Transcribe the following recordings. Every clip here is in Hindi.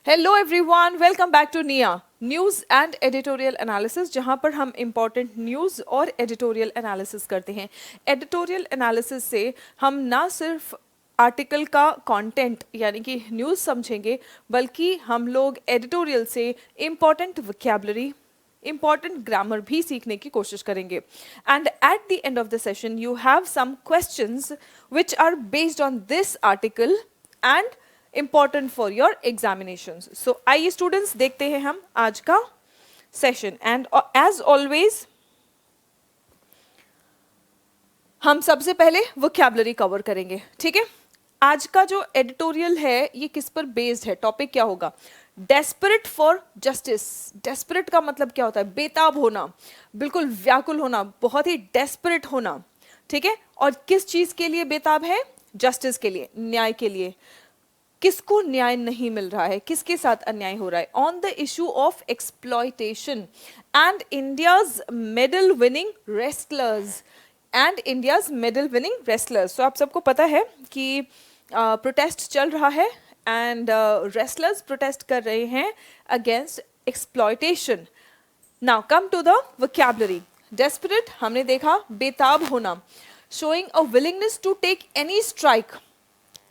Hello everyone, welcome back to निया न्यूज़ एंड एडिटोरियल एनालिसिस, जहां पर हम इम्पॉर्टेंट न्यूज़ और एडिटोरियल एनालिसिस करते हैं। एडिटोरियल एनालिसिस से हम ना सिर्फ आर्टिकल का कंटेंट यानी कि न्यूज़ समझेंगे, बल्कि हम लोग एडिटोरियल से इम्पॉर्टेंट वोकैबुलरी, इम्पॉर्टेंट ग्रामर भी सीखने की कोशिश करेंगे। And at the end of the session you have some questions which are based on this article and important for your examinations. So आइए स्टूडेंट्स देखते हैं हम आज का सेशन। एंड एज ऑलवेज हम सबसे पहले वोकैबुलरी कवर करेंगे, ठीक है। आज का जो एडिटोरियल है ये किस पर बेस्ड है, टॉपिक क्या होगा? Desperate for justice. डेस्परेट का मतलब क्या होता है? बेताब होना, बिल्कुल व्याकुल होना, बहुत ही डेस्परेट होना, ठीक है। और किस चीज के लिए बेताब है? जस्टिस के लिए, न्याय के लिए। किसको न्याय नहीं मिल रहा है, किसके साथ अन्याय हो रहा है? On the issue of exploitation and India's medal winning wrestlers so आप सबको पता है कि प्रोटेस्ट चल रहा है एंड रेसलर्स प्रोटेस्ट कर रहे हैं against exploitation. Now come to the vocabulary. Desperate हमने देखा, बेताब होना, showing a willingness to take any strike,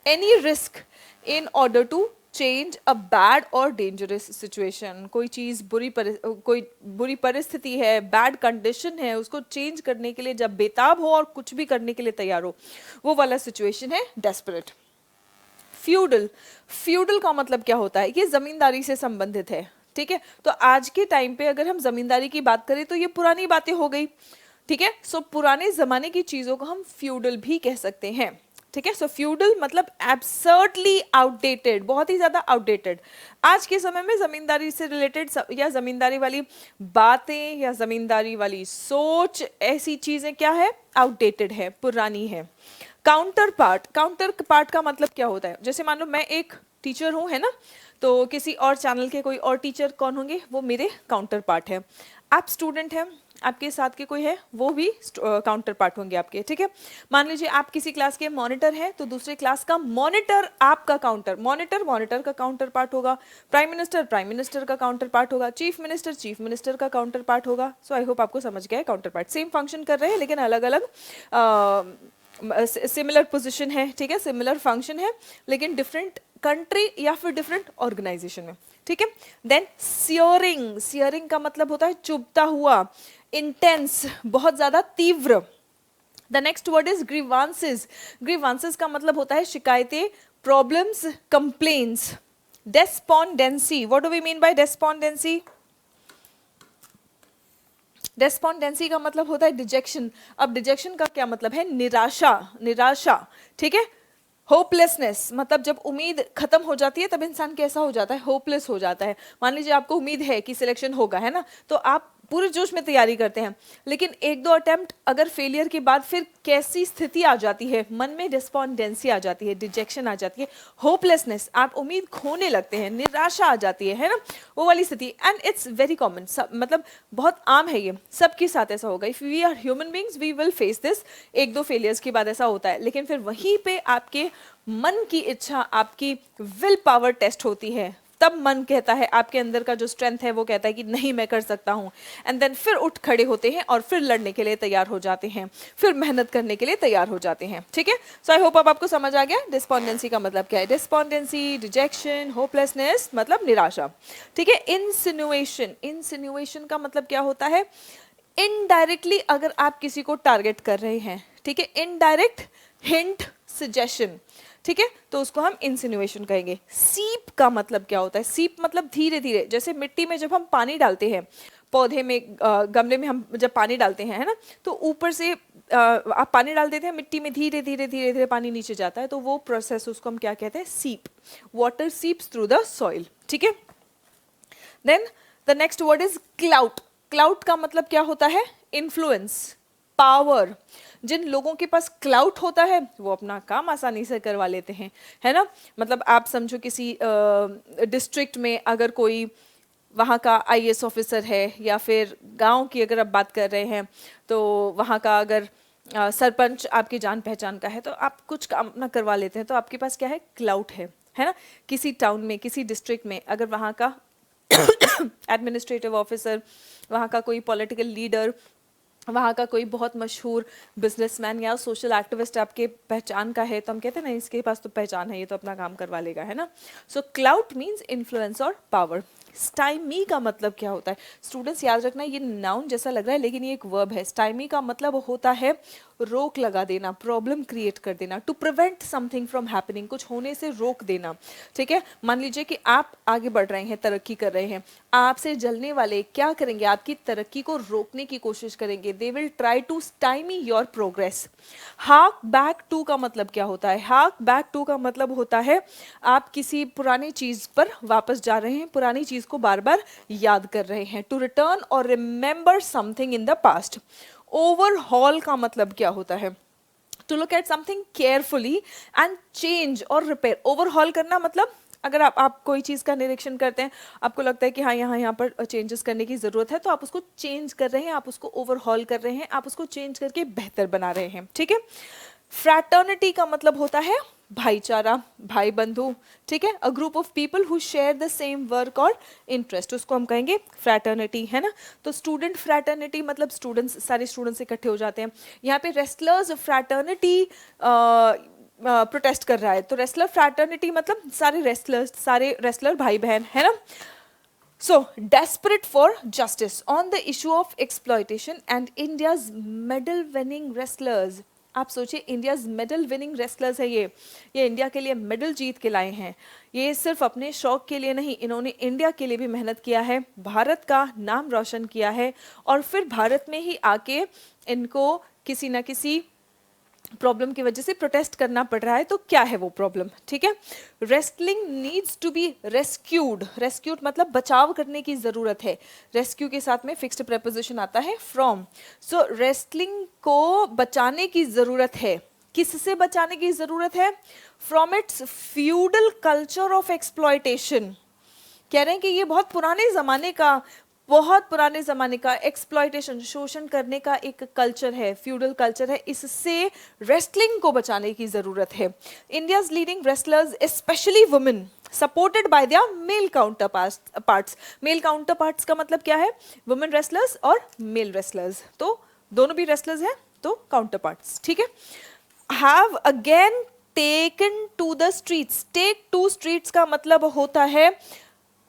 any risk in order to change a bad or dangerous situation। कोई चीज़ कोई बुरी परिस्थिति है, बैड कंडीशन है, उसको चेंज करने के लिए जब बेताब हो और कुछ भी करने के लिए तैयार हो, वो वाला सिचुएशन है डेस्परेट। फ्यूडल, फ्यूडल का मतलब क्या होता है? ये जमींदारी से संबंधित है, ठीक है। तो आज के टाइम पे अगर हम जमींदारी की बात करें तो ये पुरानी बातें हो गई, ठीक है। सो पुराने जमाने की चीज़ों को हम फ्यूडल भी कह सकते हैं, ठीक है। सो फ्यूडल मतलब एब्सर्डली आउटडेटेड, बहुत ही ज्यादा आउटडेटेड। आज के समय में जमींदारी से रिलेटेड या जमींदारी वाली बातें या जमींदारी वाली सोच, ऐसी चीजें क्या है? आउटडेटेड है, पुरानी है। काउंटर पार्ट, काउंटर पार्ट का मतलब क्या होता है? जैसे मान लो मैं एक टीचर हूँ, है ना, तो किसी और चैनल के कोई और टीचर कौन होंगे? वो मेरे काउंटर पार्ट है। आप स्टूडेंट हैं, आपके साथ के कोई है, वो भी काउंटर पार्ट होंगे आपके, ठीक है। मान लीजिए आप किसी क्लास के मॉनिटर हैं, तो दूसरे क्लास का मॉनिटर आपका मॉनिटर का काउंटर पार्ट होगा। प्राइम मिनिस्टर का काउंटर पार्ट होगा। चीफ मिनिस्टर का काउंटर पार्ट होगा। सो आई होप आपको समझ गया है। काउंटर पार्ट सेम फंक्शन कर रहे हैं लेकिन अलग अलग सिमिलर पोजिशन है, ठीक है, सिमिलर फंक्शन है लेकिन डिफरेंट कंट्री या फिर डिफरेंट ऑर्गेनाइजेशन में, ठीक है। देन सियरिंग, सियरिंग का मतलब होता है चुभता हुआ, इंटेंस, बहुत ज्यादा तीव्र। The next word is grievances. Grievances का मतलब होता है शिकायतें, problems, complaints. Despondency, what do we mean by despondency? Despondency का मतलब होता है डिजेक्शन। अब डिजेक्शन का क्या मतलब है? निराशा, निराशा, ठीक है। होपलेसनेस मतलब जब उम्मीद खत्म हो जाती है तब इंसान कैसा हो जाता है? होपलेस हो जाता है। मान लीजिए आपको उम्मीद है कि सिलेक्शन होगा, है ना, तो आप पूरे जोश में तैयारी करते हैं, लेकिन एक दो अटेम्प्ट अगर फेलियर के बाद फिर कैसी स्थिति आ जाती है? मन में डिस्पोंडेंसी आ जाती है, डिजेक्शन आ जाती है, होपलेसनेस, आप उम्मीद खोने लगते हैं, निराशा आ जाती है ना, वो वाली स्थिति। एंड इट्स वेरी कॉमन, मतलब बहुत आम है, ये सबके साथ ऐसा होगा। If we are human beings we will face this. एक दो फेलियर्स के बाद ऐसा होता है, लेकिन फिर वहीं पे आपके मन की इच्छा, आपकी विल पावर टेस्ट होती है। तब मन कहता है, आपके अंदर का जो स्ट्रेंथ है वो कहता है कि नहीं, मैं कर सकता हूँ। एंड देन फिर उठ खड़े होते हैं और फिर लड़ने के लिए तैयार हो जाते हैं, फिर मेहनत करने के लिए तैयार हो जाते हैं, ठीक है। सो आई होप अब आपको समझ आ गया डिस्पोंडेंसी का मतलब क्या है। डिस्पोंडेंसी, डिजेक्शन, होपलेसनेस मतलब निराशा, ठीक है। इंसिनुएशन, इंसिनुएशन का मतलब क्या होता है? इनडायरेक्टली अगर आप किसी को टारगेट कर रहे हैं, ठीक है, इनडायरेक्ट हिंट, सजेशन, ठीक है, तो उसको हम इंसिनुएशन कहेंगे। सीप का मतलब क्या होता है? सीप मतलब धीरे धीरे, जैसे मिट्टी में जब हम पानी डालते हैं, पौधे में, गमले में हम जब पानी डालते हैं, है ना, तो ऊपर से आप पानी डाल देते हैं मिट्टी में, धीरे धीरे धीरे धीरे पानी नीचे जाता है, तो वो प्रोसेस, उसको हम क्या कहते हैं? Seep. Water seeps through the soil, ठीक है। Then the next word is clout. Clout का मतलब क्या होता है? Influence, power. जिन लोगों के पास क्लाउट होता है वो अपना काम आसानी से करवा लेते हैं, है ना। मतलब आप समझो किसी डिस्ट्रिक्ट में अगर कोई वहाँ का आईएएस ऑफिसर है, या फिर गांव की अगर आप बात कर रहे हैं, तो वहाँ का अगर सरपंच आपकी जान पहचान का है, तो आप कुछ काम ना करवा लेते हैं, तो आपके पास क्या है? क्लाउट है है ना, किसी टाउन में, किसी डिस्ट्रिक्ट में अगर वहाँ का एडमिनिस्ट्रेटिव ऑफिसर, वहाँ का कोई पॉलिटिकल लीडर, वहाँ का कोई बहुत मशहूर बिजनेसमैन या सोशल एक्टिविस्ट आपके पहचान का है, तो हम कहते हैं ना इसके पास तो पहचान है, ये तो अपना काम करवा लेगा, है ना। सो क्लाउट मीन्स इन्फ्लुएंस और पावर। स्टाइमी का मतलब क्या होता है? स्टूडेंट्स याद रखना, ये नाउन जैसा लग रहा है लेकिन ये एक वर्ब है। स्टाइमी का मतलब होता है रोक लगा देना, प्रॉब्लम क्रिएट कर देना, to prevent something from happening, कुछ होने से रोक देना, ठीक है। मान लीजिए कि आप आगे बढ़ रहे हैं, तरक्की कर रहे हैं, आपसे जलने वाले क्या करेंगे? आपकी तरक्की को रोकने की कोशिश करेंगे। They will try to stymie your progress. Hark back to का मतलब क्या होता है? हार्क बैक टू का मतलब होता है आप किसी पुरानी चीज पर वापस जा रहे हैं, पुरानी चीज को बार बार याद कर रहे हैं। टू रिटर्न और remember something in the past. Overhaul का मतलब क्या होता है? To look at something carefully and change और रिपेयर। ओवरहॉल करना मतलब अगर आप कोई चीज़ का निरीक्षण करते हैं, आपको लगता है कि हाँ यहाँ पर चेंजेस करने की ज़रूरत है, तो आप उसको चेंज कर रहे हैं, आप उसको ओवरहॉल कर रहे हैं, आप उसको चेंज करके बेहतर बना रहे हैं, ठीक है। फ्रैटर्निटी का मतलब होता है भाईचारा, भाई बंधु, ठीक है। A group of people who share the same work और इंटरेस्ट, उसको हम कहेंगे फ्रैटर्निटी, है ना। तो स्टूडेंट फ्रैटर्निटी मतलब स्टूडेंट्स, सारे स्टूडेंट्स इकट्ठे हो जाते हैं। यहाँ पे रेस्लर्स फ्रैटर्निटी प्रोटेस्ट कर रहा है, तो रेस्लर फ्रैटर्निटी मतलब सारे रेस्लर भाई बहन, है ना। So, desperate for justice on the issue of exploitation and India's medal winning wrestlers. आप सोचिए, इंडियाज मेडल विनिंग रेसलर्स है ये इंडिया के लिए मेडल जीत के लाए हैं। ये सिर्फ अपने शौक के लिए नहीं, इन्होंने इंडिया के लिए भी मेहनत किया है, भारत का नाम रोशन किया है, और फिर भारत में ही आके इनको किसी ना किसी प्रॉब्लम की वजह से प्रोटेस्ट करना पड़ रहा है। तो क्या है वो प्रॉब्लम, ठीक है। Wrestling needs to be rescued. Rescued मतलब बचाव करने की जरूरत है। रेस्क्यू के साथ में फिक्स्ड प्रेपोजिशन आता है फ्रॉम। सो रेस्लिंग को बचाने की जरूरत है। किससे बचाने की जरूरत है? From its feudal culture of exploitation. कह रहे हैं कि ये बहुत पुराने ज़माने का एक्सप्लॉयटेशन, शोषण करने का एक कल्चर है, फ्यूडल कल्चर है, इससे रेस्लिंग को बचाने की ज़रूरत है। India's leading wrestlers especially women supported by their male counterparts. Male counterparts का मतलब क्या है? वुमेन रेसलर्स और मेल रेसलर्स, तो दोनों भी रेसलर्स हैं, तो काउंटर पार्ट्स, ठीक है। Have again taken to the streets. Take to streets का मतलब होता है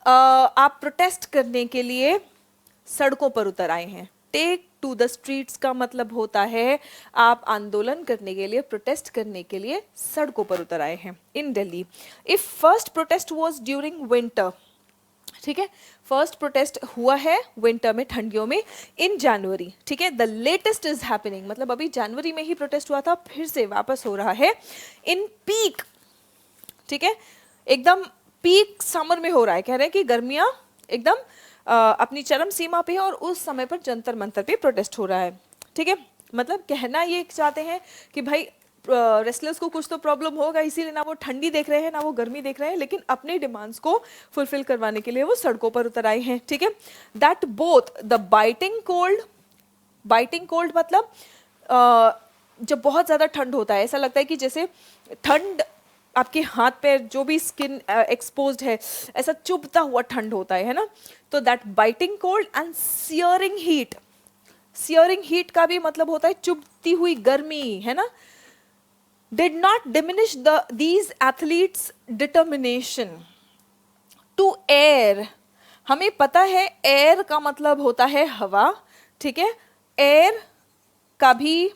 आप प्रोटेस्ट करने के लिए सड़कों पर उतर आए हैं। टेक टू द स्ट्रीट्स का मतलब होता है आप आंदोलन करने के लिए, प्रोटेस्ट करने के लिए सड़कों पर उतर आए हैं। In Delhi if first protest was during winter, ठीक है, फर्स्ट प्रोटेस्ट हुआ है विंटर में, ठंडियों में, इन जनवरी, ठीक है। द लेटेस्ट इज हैपनिंग मतलब अभी जनवरी में ही प्रोटेस्ट हुआ था, फिर से वापस हो रहा है इन पीक, ठीक है, एकदम पीक समर में हो रहा है। कह रहे हैं कि गर्मियां एकदम अपनी चरम सीमा पे है और उस समय पर जंतर मंतर पे प्रोटेस्ट हो रहा है, ठीक है। मतलब कहना ये चाहते हैं कि भाई रेसलर्स को कुछ तो प्रॉब्लम होगा, इसीलिए ना वो ठंडी देख रहे हैं ना वो गर्मी देख रहे हैं, लेकिन अपने डिमांड्स को फुलफिल करवाने के लिए वो सड़कों पर उतर आए हैं, ठीक है। That both the biting cold मतलब जब बहुत ज़्यादा ठंड होता है, ऐसा लगता है कि जैसे ठंड आपके हाथ पे जो भी स्किन एक्सपोज्ड है, ऐसा चुभता हुआ ठंड होता है ना। तो that biting cold and shearing heat. Shearing heat का भी मतलब होता है चुभती हुई गर्मी, है ना। Did not diminish these athletes determination to air. हमें पता है एयर का मतलब होता है हवा, ठीक है। एयर का भी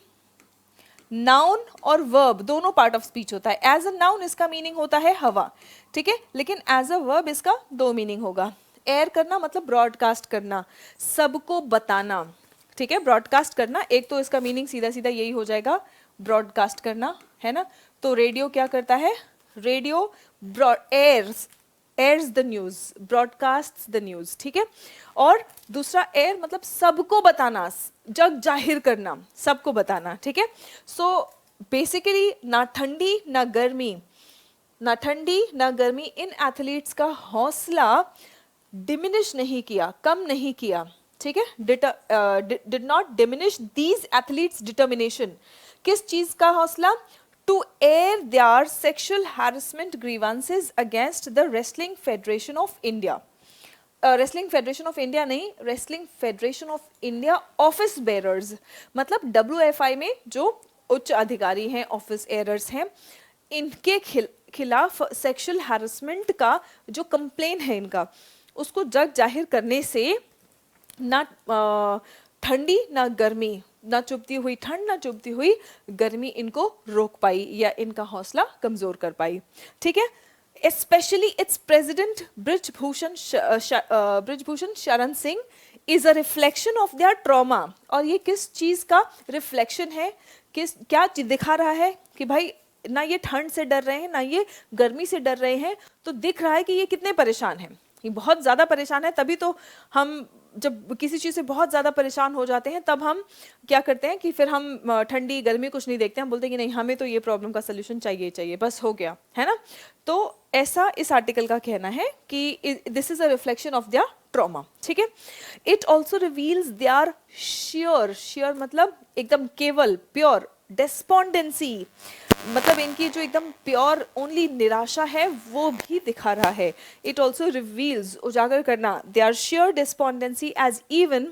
नाउन और वर्ब दोनों पार्ट ऑफ स्पीच होता है। एज अ नाउन इसका मीनिंग होता है हवा, ठीक है, लेकिन एज अ वर्ब इसका दो मीनिंग होगा। एयर करना मतलब ब्रॉडकास्ट करना, सबको बताना, ठीक है। ब्रॉडकास्ट करना, एक तो इसका मीनिंग सीधा सीधा यही हो जाएगा, ब्रॉडकास्ट करना, है ना। तो रेडियो क्या करता है? Radio airs the news, broadcast the news, ठीक है। और दूसरा एयर मतलब सबको बताना, जग जाहिर करना, सबको बताना, ठीक है। सो बेसिकली ना ठंडी ना गर्मी, इन एथलीट्स का हौसला डिमिनिश नहीं किया, कम नहीं किया, ठीक है। Did not diminish these athletes determination. किस चीज का हौसला? to air their sexual harassment grievances against the Wrestling Federation of India. Wrestling federation of India नहीं, wrestling federation of India office bearers, मतलब WFI में जो उच्च अधिकारी हैं, ऑफिस एरर्स हैं, इनके खिलाफ सेक्सुअल हैरेसमेंट का जो कंप्लेन है इनका, उसको जग जाहिर करने से ना ठंडी ना गर्मी, ना चुभती हुई ठंड ना चुभती हुई गर्मी इनको रोक पाई या इनका हौसला कमजोर कर पाई. ठीक है. Especially its president Brijbhushan Sharan Singh is a reflection of their trauma. और ये किस चीज का रिफ्लेक्शन है, किस क्या दिखा रहा है कि भाई ना ये ठंड से डर रहे हैं ना ये गर्मी से डर रहे हैं, तो दिख रहा है कि ये कितने परेशान हैं. ये बहुत ज़्यादा परेशान है. तभी तो हम जब किसी चीज़ से बहुत ज़्यादा परेशान हो जाते हैं तब हम क्या करते हैं कि फिर हम ठंडी गर्मी कुछ नहीं देखते, हम बोलते हैं कि नहीं हमें तो ये प्रॉब्लम का सोल्यूशन चाहिए चाहिए, बस हो गया, है ना. तो ऐसा इस आर्टिकल का कहना है कि this is a reflection of their trauma. ठीक है. It also reveals their share मतलब एकदम केवल प्योर डेस्पोंडेंसी, मतलब इनकी जो एकदम प्योर ओनली निराशा है वो भी दिखा रहा है. इट ऑल्सो रिवील्स उजागर करना their share despondency as even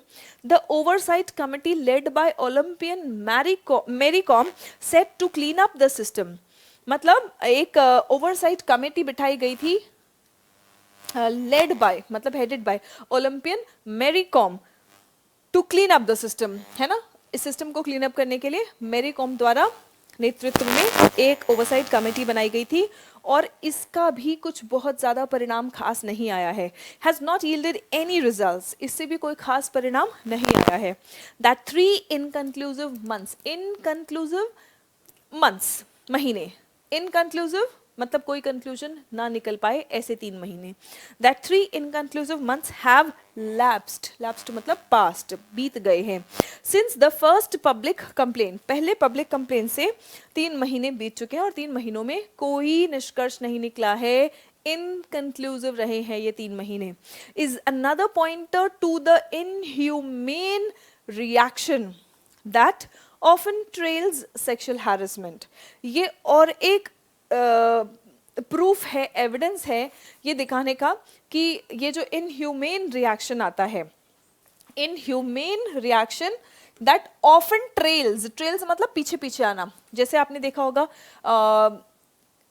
the oversight committee led by Olympian Mary Kom set to clean up the system. मतलब एक ओवरसाइट कमेटी बिठाई गई थी, लेड बाय मतलब headed by Olympian Mary Kom to clean up the system, है ना. इस सिस्टम को क्लीन अप करने के लिए मैरी कॉम द्वारा नेतृत्व में एक ओवरसाइट कमेटी बनाई गई थी और इसका भी कुछ बहुत ज़्यादा परिणाम खास नहीं आया है. Has not yielded any results, इससे भी कोई खास परिणाम नहीं आया है. दैट 3 इनकन्क्लूसिव मंथ्स महीने, इनकन्क्लूसिव मतलब कोई कंक्लूजन ना निकल पाए, ऐसे 3 महीने. That 3 inconclusive months have lapsed मतलब पास्ट, बीत गए हैं. Since the first public complain, पहले पब्लिक कंप्लेन से 3 महीने बीत चुके हैं और 3 महीनों में कोई निष्कर्ष नहीं निकला है, इनकन्क्लूसिव रहे हैं ये 3 महीने. Is another pointer to the inhumane reaction that often trails sexual harassment. ये और एक प्रूफ है, एविडेंस है ये दिखाने का कि ये जो इनह्यूमेन रिएक्शन आता है, inhumane reaction that often trails मतलब पीछे पीछे आना. जैसे आपने देखा होगा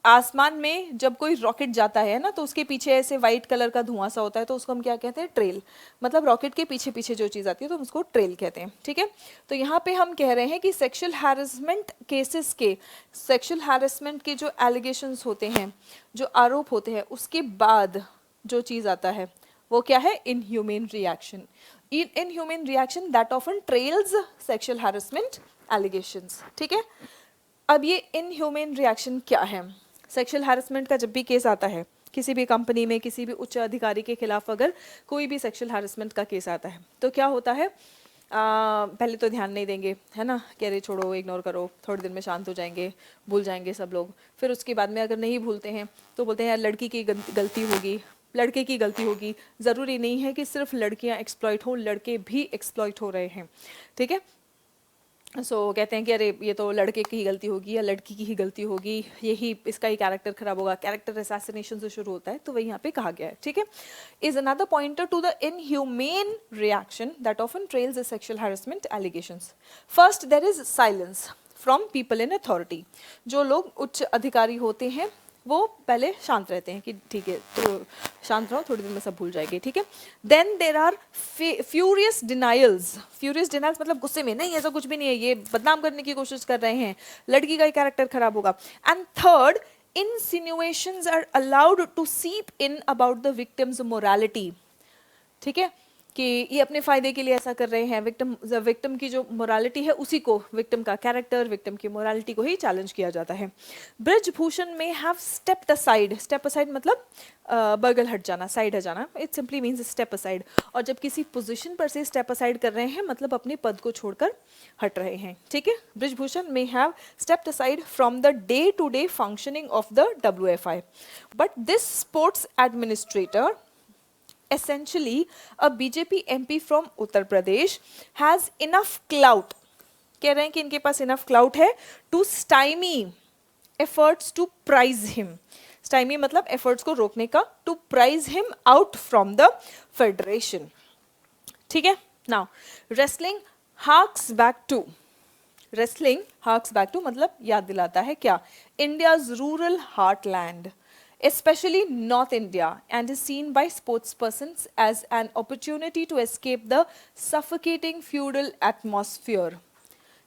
आसमान में जब कोई रॉकेट जाता है ना तो उसके पीछे ऐसे वाइट कलर का धुआं सा होता है, तो उसको हम क्या कहते हैं, ट्रेल. मतलब रॉकेट के पीछे पीछे जो चीज़ आती है तो हम उसको ट्रेल कहते हैं. ठीक है. तो यहाँ पे हम कह रहे हैं कि सेक्सुअल हैरेसमेंट केसेस के, सेक्सुअल हैरेसमेंट के जो एलिगेशंस होते हैं, जो आरोप होते हैं, उसके बाद जो चीज़ आता है वो क्या है, inhumane reaction. Inhumane reaction that often trails sexual harassment allegations. ठीक है. अब ये इनह्यूमेन रिएक्शन क्या है? सेक्सुअल हैरेसमेंट का जब भी केस आता है किसी भी कंपनी में, किसी भी उच्च अधिकारी के खिलाफ अगर कोई भी सेक्सुअल हैरेसमेंट का केस आता है तो क्या होता है, पहले तो ध्यान नहीं देंगे, है ना, कह रहे छोड़ो, इग्नोर करो, थोड़े दिन में शांत हो जाएंगे, भूल जाएंगे सब लोग. फिर उसके बाद में अगर नहीं भूलते हैं तो बोलते हैं यार लड़की की गलती होगी, लड़के की गलती होगी. ज़रूरी नहीं है कि सिर्फ लड़कियां एक्सप्लॉइट हो, लड़के भी एक्सप्लॉइट हो रहे हैं. ठीक है. कहते हैं कि अरे ये तो लड़के की ही गलती होगी या लड़की की ही गलती होगी, यही इसका ही कैरेक्टर खराब होगा. कैरेक्टर असैसिनेशन से शुरू होता है, तो वही यहाँ पे कहा गया है. ठीक है. Is another pointer to the inhumane reaction that often trails the sexual harassment allegations. First there is silence from people in authority. जो लोग उच्च अधिकारी होते हैं वो पहले शांत रहते हैं कि ठीक है तो शांत रहो, थोड़ी देर में सब भूल जाएंगे. ठीक है. Then there are furious denials. Furious denials मतलब गुस्से में, नहीं ऐसा कुछ भी नहीं है, ये बदनाम करने की कोशिश कर रहे हैं, लड़की का ही कैरेक्टर खराब होगा. And third, insinuations are allowed to seep in about the victim's morality. ठीक है, कि ये अपने फायदे के लिए ऐसा कर रहे हैं. विक्टिम की जो मोरालिटी है उसी को, विक्टिम का कैरेक्टर, विक्टिम की मोरालिटी को ही चैलेंज किया जाता है. Brijbhushan may have stepped aside. Step aside मतलब बगल हट जाना, साइड हट जाना. It simply means step aside. और जब किसी पोजीशन पर से स्टेप असाइड कर रहे हैं मतलब अपने पद को छोड़कर हट रहे हैं. ठीक है. Brijbhushan may have stepped aside from the day to day functioning of the WFI. But this sports administrator, essentially a BJP MP from Uttar Pradesh, has enough clout. कह रहे हैं कि इनके पास enough clout है to stymie efforts to prize him. Stymie मतलब efforts को रोकने का, to prize him out from the federation. ठीक है. Now wrestling harks back to, wrestling harks back to मतलब याद दिलाता है क्या? India's rural heartland, especially North India, and is seen by sportspersons as an opportunity to escape the suffocating feudal atmosphere.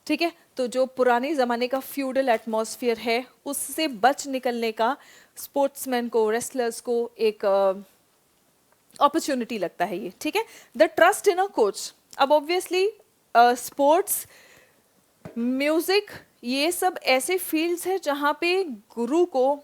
ठीक है. तो जो पुराने ज़माने का फ्यूडल एटमॉस्फेयर है उससे बच निकलने का स्पोर्ट्समैन को, रेसलर्स को एक अपॉर्चुनिटी लगता है ये. ठीक है. The trust in a coach. अब ऑब्वियसली स्पोर्ट्स, म्यूजिक, ये सब ऐसे फील्ड्स है जहाँ पे गुरु को,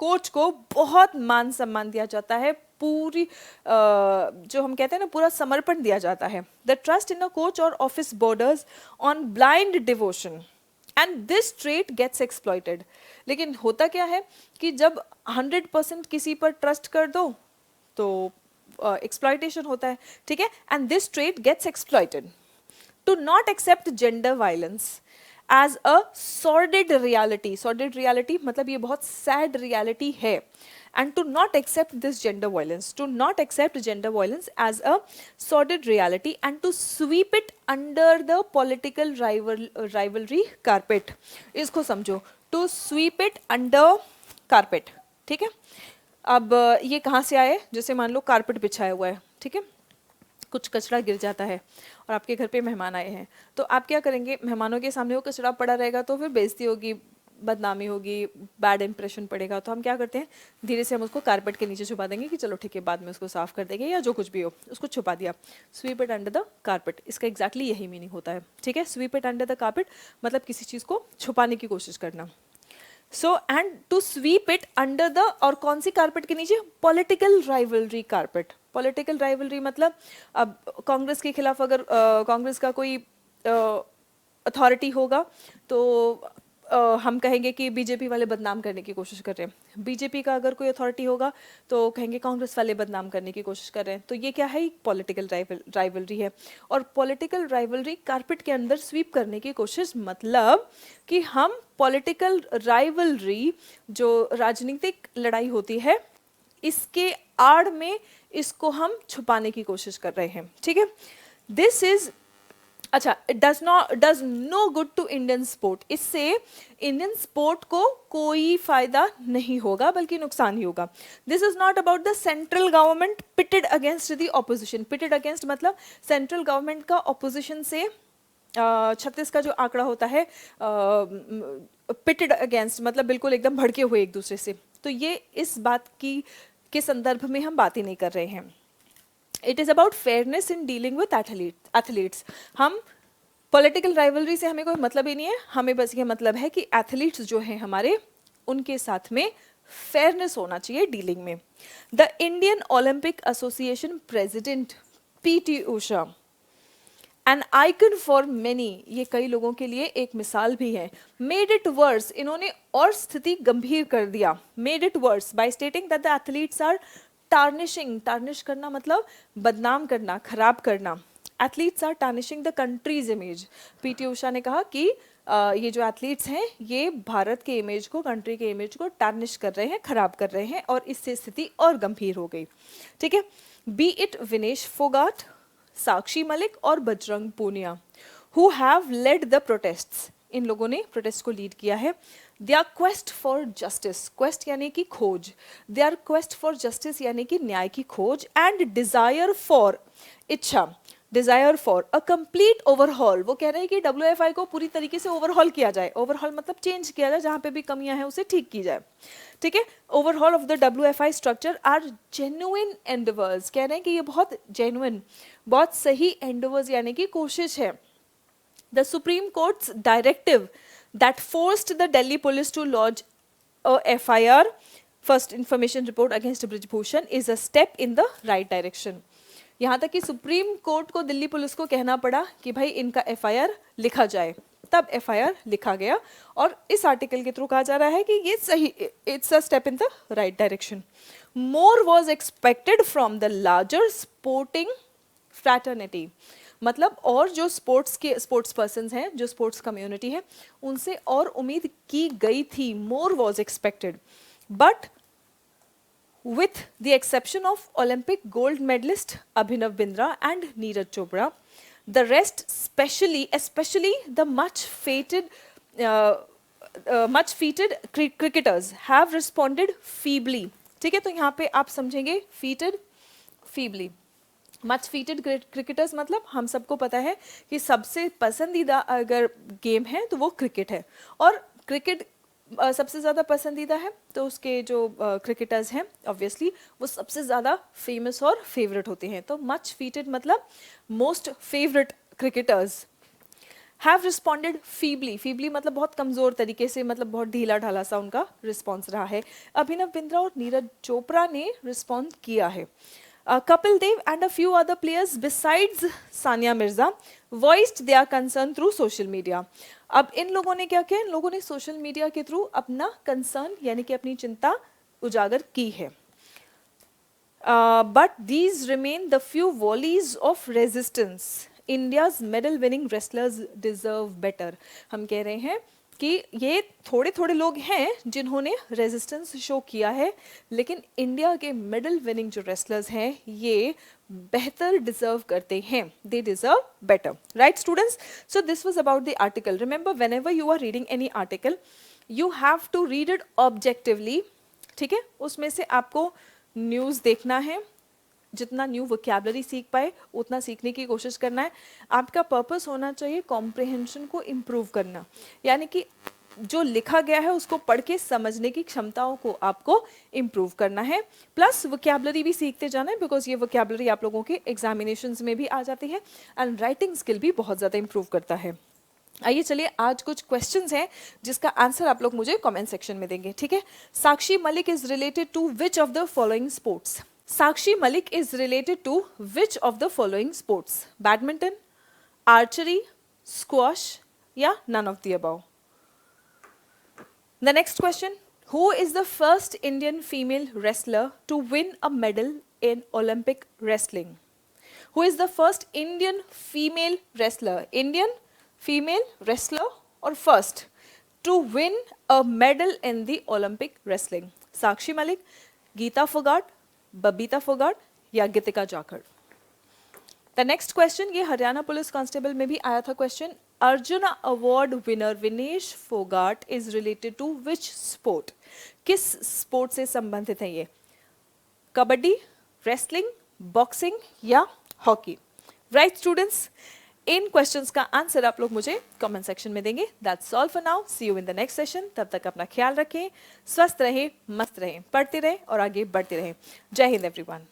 कोच को बहुत मान सम्मान दिया जाता है, पूरी जो हम कहते हैं ना पूरा समर्पण दिया जाता है. The trust in a coach और office borders on blind devotion and this trait gets exploited. लेकिन होता क्या है कि जब 100% किसी पर ट्रस्ट कर दो तो एक्सप्लॉइटेशन होता है. ठीक है. And this trait gets exploited. To not accept gender violence as a sordid reality. Sordid reality मतलब ये बहुत sad reality है. And to not accept this gender violence, to not accept gender violence as a sordid reality and to sweep it under the political rivalry carpet. इसको समझो. To sweep it under carpet. ठीक है. अब ये कहाँ से आए? जैसे मान लो कारपेट बिछाया हुआ है. ठीक है. कुछ कचरा गिर जाता है और आपके घर पे मेहमान आए हैं, तो आप क्या करेंगे? मेहमानों के सामने वो कचरा पड़ा रहेगा तो फिर बेइज्जती होगी, बदनामी होगी, बैड इंप्रेशन पड़ेगा. तो हम क्या करते हैं, धीरे से हम उसको कारपेट के नीचे छुपा देंगे कि चलो ठीक है बाद में उसको साफ कर देंगे, या जो कुछ भी हो उसको छुपा दिया. Sweep it under the carpet, इसका एग्जैक्टली यही मीनिंग होता है. ठीक है. Sweep it under the carpet मतलब किसी चीज़ को छुपाने की कोशिश करना. So and to sweep it under the, और कौन सी कारपेट के नीचे? Political rivalry carpet. Political rivalry मतलब अब कांग्रेस के खिलाफ अगर कांग्रेस का कोई अथॉरिटी होगा तो हम कहेंगे कि बीजेपी वाले बदनाम करने की कोशिश कर रहे हैं. बीजेपी का अगर कोई अथॉरिटी होगा तो कहेंगे कांग्रेस वाले बदनाम करने की कोशिश कर रहे हैं. तो ये क्या है? पॉलिटिकल राइवलरी है. और पॉलिटिकल राइवलरी कारपेट के अंदर स्वीप करने की कोशिश मतलब कि हम पॉलिटिकल राइवलरी, जो राजनीतिक लड़ाई होती है, इसके आड़ में इसको हम छुपाने की कोशिश कर रहे हैं. ठीक है. दिस इज अच्छा, it does no good to Indian sport. इससे इंडियन स्पोर्ट को कोई फायदा नहीं होगा बल्कि नुकसान ही होगा. This is not about the central government pitted against the opposition. Pitted against मतलब सेंट्रल गवर्नमेंट का ऑपोजिशन से 36 का जो आंकड़ा होता है, पिटेड अगेंस्ट मतलब बिल्कुल एकदम भड़के हुए एक दूसरे से. तो ये इस बात की के संदर्भ में हम बात ही नहीं कर रहे हैं. It is about fairness in dealing with athletes. हम पॉलिटिकल राइवलरी से हमें कोई मतलब ही नहीं है. हमें बस ये मतलब है कि एथलीट्स जो हैं हमारे, उनके साथ में फेयरनेस होना चाहिए डीलिंग में. The Indian Olympic association president PT Usha, N icon for many, ये कई लोगों के लिए एक मिसाल भी है. मेड इट वर्स, इन्होंने और स्थिति गंभीर कर दिया. Made it worse by stating that the athletes are tarnishing. Tarnish करना मतलब बदनाम करना, खराब करना. Athletes are tarnishing the country's image. PT Usha ने कहा कि ये जो एथलीट्स हैं ये भारत के इमेज को, कंट्री के इमेज को टार्निश कर रहे हैं, खराब कर रहे हैं, और इससे स्थिति और गंभीर हो गई. ठीक है. बी इट विनेश फोगाट, साक्षी मलिक और Bajrang Punia, who have led the protests. इन लोगों ने प्रोटेस्ट को लीड किया है. Their quest for justice, quest यानी कि खोज, देयर क्वेस्ट फॉर जस्टिस यानी कि न्याय की खोज, एंड डिजायर फॉर, इच्छा, desire for a complete overhaul. वो कह रहे हैं कि WFI को पूरी तरीके से ओवरहॉल किया जाए. ओवरहॉल मतलब चेंज किया जाए, जहाँ पे भी कमियां हैं उसे ठीक की जाए. ठीक है. Overhaul of the WFI structure are genuine endeavours. कह रहे हैं कि ये बहुत जेन्युइन, बहुत सही एंडेवर्स यानी कि कोशिश है. The Supreme Court's directive that forced the Delhi police to lodge a FIR, first information report against Brij Bhushan, is a step in the right direction. यहाँ तक कि सुप्रीम कोर्ट को दिल्ली पुलिस को कहना पड़ा कि भाई इनका FIR लिखा जाए, तब FIR लिखा गया. और इस आर्टिकल के थ्रू कहा जा रहा है कि ये सही, it's a step in the right direction. More was expected from the larger sporting fraternity. मतलब और जो स्पोर्ट्स पर्सन्स हैं, जो स्पोर्ट्स कम्युनिटी है, उनसे और उम्मीद की गई थी, more was expected, but with the exception of Olympic gold medalist Abhinav Bindra and Neeraj Chopra, the rest, especially the much feted cricketers have responded feebly. ठीक है, तो यहाँ पे आप समझेंगे feted, feebly. मच फीटेड क्रिकेटर्स मतलब हम सबको पता है कि सबसे पसंदीदा अगर गेम है तो वो क्रिकेट है, और क्रिकेट सबसे ज़्यादा पसंदीदा है, तो उसके जो क्रिकेटर्स हैं ऑब्वियसली वो सबसे ज़्यादा फेमस और फेवरेट होते हैं. तो मच फीटेड मतलब most favourite cricketers have responded feebly मतलब बहुत कमज़ोर तरीके से, मतलब बहुत ढीला ढाला सा उनका रिस्पॉन्स रहा है. अभिनव बिंद्रा और नीरज चोपड़ा ने रिस्पॉन्ड किया है. Kapil Dev and a few other players besides Sania Mirza voiced their concern through social media. अब इन लोगों ने क्या किया? इन लोगों ने सोशल मीडिया के थ्रू अपना कंसर्न यानी कि अपनी चिंता उजागर की है. But these remain the few volleys of resistance. India's medal winning wrestlers deserve better. हम कह रहे हैं कि ये थोड़े थोड़े लोग हैं जिन्होंने रेजिस्टेंस शो किया है, लेकिन इंडिया के मेडल विनिंग जो रेसलर्स हैं ये बेहतर डिजर्व करते हैं. They deserve better, right students? So this was about the article. Remember, whenever you are reading any article you have to read it objectively. ठीक है, उसमें से आपको न्यूज़ देखना है, जितना न्यू वोकैबुलरी सीख पाए उतना सीखने की कोशिश करना है. आपका पर्पस होना चाहिए कॉम्प्रिहेंशन को इम्प्रूव करना, यानी कि जो लिखा गया है उसको पढ़ के समझने की क्षमताओं को आपको इम्प्रूव करना है, प्लस वोकैबुलरी भी सीखते जाना है, बिकॉज ये वोकैबुलरी आप लोगों के एग्जामिनेशंस में भी आ जाती है, एंड राइटिंग स्किल भी बहुत ज़्यादा इम्प्रूव करता है. आइए चलिए, आज कुछ क्वेश्चंस हैं जिसका आंसर आप लोग मुझे कमेंट सेक्शन में देंगे. ठीक है, Sakshi Malik is related to which of the following sports? Sakshi Malik is related to which of the following sports? Badminton, archery, squash, yeah, none of the above. The next question, who is the first Indian female wrestler to win a medal in Olympic wrestling? Who is the first Indian female wrestler? Indian female wrestler or first to win a medal in the Olympic wrestling? Sakshi Malik, Geeta Fogart, Babita Phogat या Geetika Jakhar? The next question, ये हरियाणा पुलिस कांस्टेबल में भी आया था question. Arjuna award winner Vinesh Phogat is related to which sport? किस स्पोर्ट से संबंधित है ये? कबड्डी, रेसलिंग, बॉक्सिंग या हॉकी? राइट स्टूडेंट्स, इन क्वेश्चंस का आंसर आप लोग मुझे कमेंट सेक्शन में देंगे. That's all for now. See you in the next session. तब तक अपना ख्याल रखें, स्वस्थ रहें, मस्त रहें, पढ़ते रहें और आगे बढ़ते रहें. जय हिंद एवरीवन.